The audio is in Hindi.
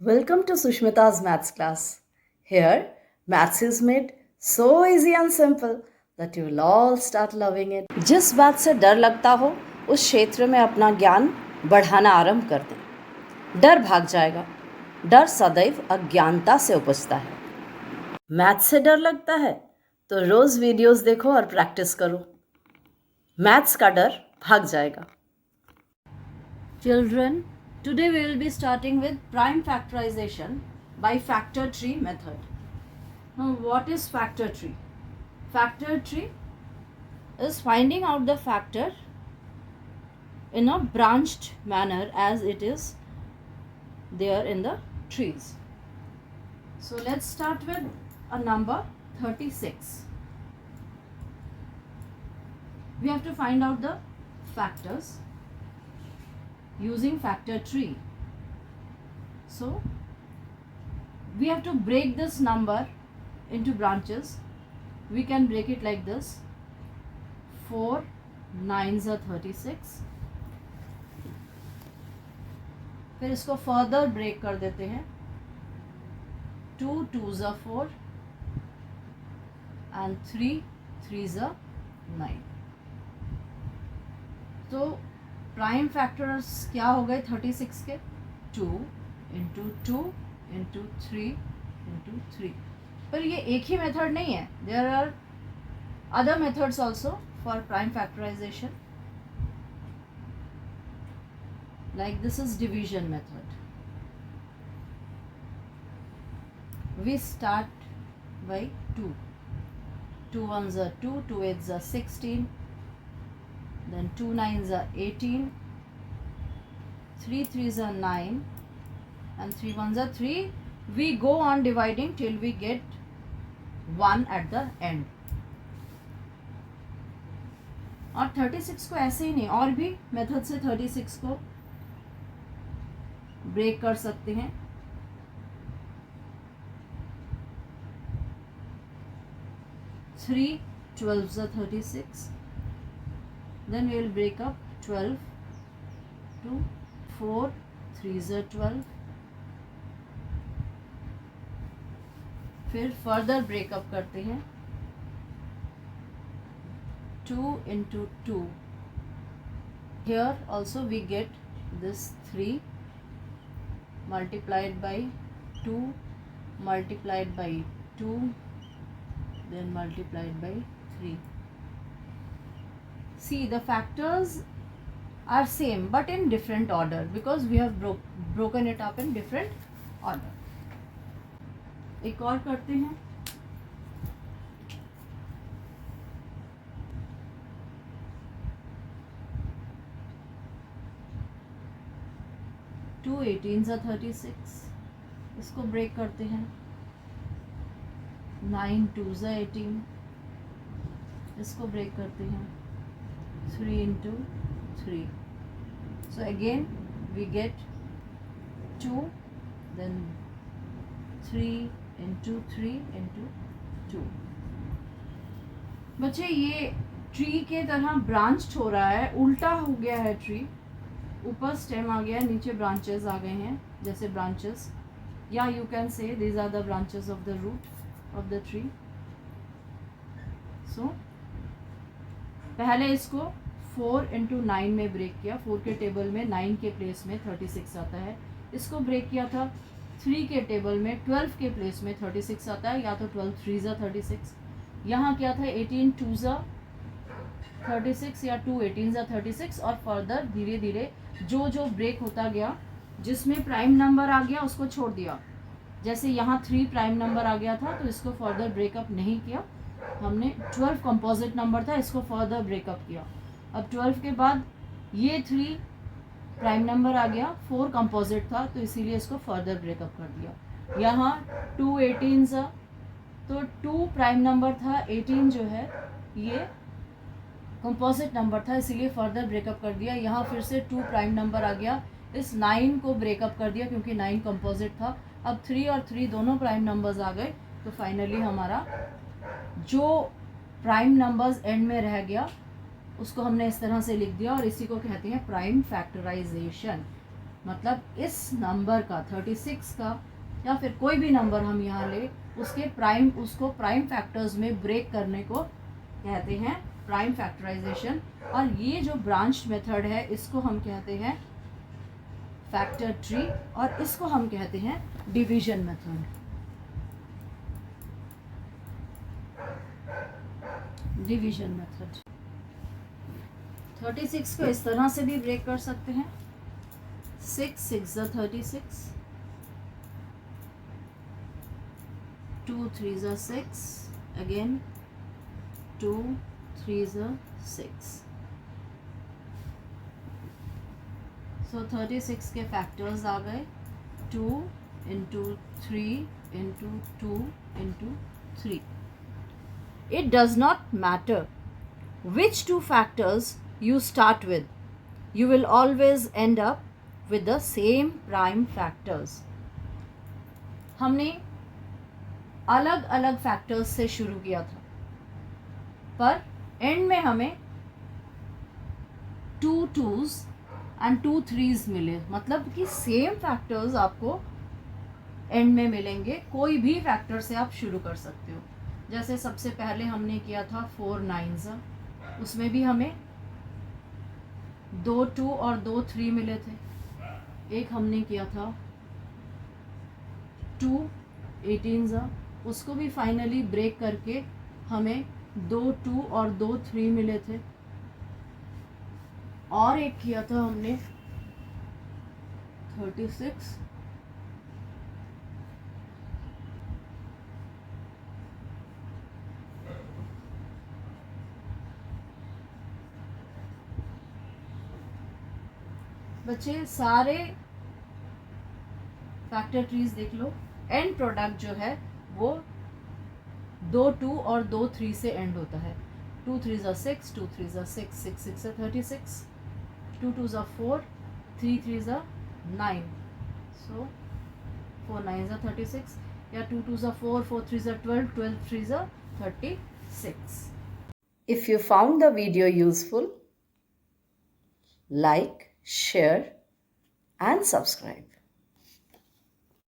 Welcome to Sushmita's Maths class. Here, maths is made so easy and simple that you will all start loving it. जिस बात से डर लगता हो उस क्षेत्र में अपना ज्ञान बढ़ाना आरंभ कर दें। डर भाग जाएगा। डर सदैव अज्ञानता से उपजता है। मैथ्स से डर लगता है तो रोज वीडियोस देखो और प्रैक्टिस करो। मैथ्स का डर भाग जाएगा। Children, today we will be starting with prime factorization by factor tree method. Now, what is factor tree? Factor tree is finding out the factor in a branched manner as it is there in the trees. So, let's start with a number 36. We have to find out the factors using factor tree. So we have to break this number into branches. We can break it like this: 4 9s are 36. फिर इसको फर्दर ब्रेक कर देते हैं। 2 2s are 4 and 3 3s are 9. तो प्राइम फैक्टर्स क्या हो गए 36 के? 2 इंटू 2 इंटू 3 इंटू 3. पर ये एक ही मेथड नहीं है. There are other methods also for prime factorisation. Like this is division method. We start by 2. 2 1s are 2, 2 8s are 16, then 2 9s are 18, 3 3s are 9 and 3 1s are 3. We go on dividing till we get 1 at the end. और 36 को ऐसे ही नहीं, और भी मेथड से 36 को ब्रेक कर सकते हैं. Three 12s are 36. Then we will break up 12 to 4 3s are 12. फिर फर्दर ब्रेकअप करते हैं. 2 into 2. Here also we get this 3 multiplied by 2 multiplied by 2 then multiplied by 3. See, the factors are same but in different order because we have broken it up in different order. एक और करते हैं. Two 18s are 36. इसको ब्रेक करते हैं. 9 2s are 18. इसको ब्रेक करते हैं. 3 into 3. So again we get 2, then 3 into 3 into 2. बच्चे ये ट्री के तरह ब्रांच हो रहा है, उल्टा हो गया है ट्री. ऊपर स्टेम आ गया, नीचे ब्रांचेस आ गए हैं जैसे ब्रांचेस, या you can say these are the branches of the root of the tree. So पहले इसको 4 into 9 में ब्रेक किया. 4 के टेबल में 9 के प्लेस में 36 आता है. इसको ब्रेक किया था 3 के टेबल में 12 के प्लेस में 36 आता है, या तो 12 3s are 36. यहाँ क्या था 18 2s are 36 या 2 18s are 36. और फर्दर धीरे धीरे जो जो ब्रेक होता गया, जिसमें प्राइम नंबर आ गया उसको छोड़ दिया. जैसे यहाँ 3 प्राइम नंबर आ गया था तो इसको फर्दर ब्रेकअप नहीं किया हमने. 12 कंपोजिट नंबर था, इसको फर्दर ब्रेकअप किया. अब 12 के बाद ये 3 प्राइम नंबर आ गया, 4 कंपोजिट था तो इसीलिए इसको फर्दर ब्रेकअप कर दिया. यहाँ 2 18s तो 2 प्राइम नंबर था, 18 जो है ये कंपोजिट नंबर था इसीलिए फर्दर ब्रेकअप कर दिया. यहाँ फिर से 2 प्राइम नंबर आ गया, इस 9 को ब्रेकअप कर दिया क्योंकि 9 कंपोजिट था. अब 3 और 3 दोनों प्राइम नंबर्स आ गए तो फाइनली हमारा जो प्राइम नंबर्स एंड में रह गया उसको हमने इस तरह से लिख दिया और इसी को कहते हैं प्राइम फैक्टराइजेशन. मतलब इस नंबर का 36 का या फिर कोई भी नंबर हम यहाँ ले उसको प्राइम फैक्टर्स में ब्रेक करने को कहते हैं प्राइम फैक्टराइजेशन। और ये जो ब्रांच मेथड है इसको हम कहते हैं फैक्टर ट्री और इसको हम कहते हैं डिवीजन मेथड। डिवीजन मेथड 36 को इस तरह से भी ब्रेक कर सकते हैं, 6 6 ज़ा 36, 2 3 ज़ा 6, अगेन 2 3 ज़ा 6। सो 36 के फैक्टर्स आ गए 2 into 3 into 2 into 3। It does not matter which two factors you start with, you will always end up with the same prime factors. हमने अलग अलग फैक्टर्स से शुरू किया था पर एंड में हमें 2 2s एंड 2 3s मिले, मतलब कि सेम फैक्टर्स आपको एंड में मिलेंगे। कोई भी फैक्टर से आप शुरू कर सकते हो। जैसे सबसे पहले हमने किया था 4 9s, उसमें भी हमें 2 2 और 2 3 मिले थे। एक हमने किया था 2 18s, उसको भी फाइनली ब्रेक करके हमें 2 2 और 2 3 मिले थे। और एक किया था हमने 36, बच्चे सारे फैक्टर ट्रीज देख लो, एंड प्रोडक्ट जो है वो 2 2 और 2 3 से एंड होता है। 2 3 ज़ा 6, 2 3 ज़ा 6, 6 6 ज़ा 36, 2 2 ज़ा 4, 3 3 ज़ा 9, सो 4 9 ज़ा 36, या 2 2 ज़ा 4, 4 3 ज़ा 12, 12 3 ज़ा 36। If you found the video useful, like, share and subscribe.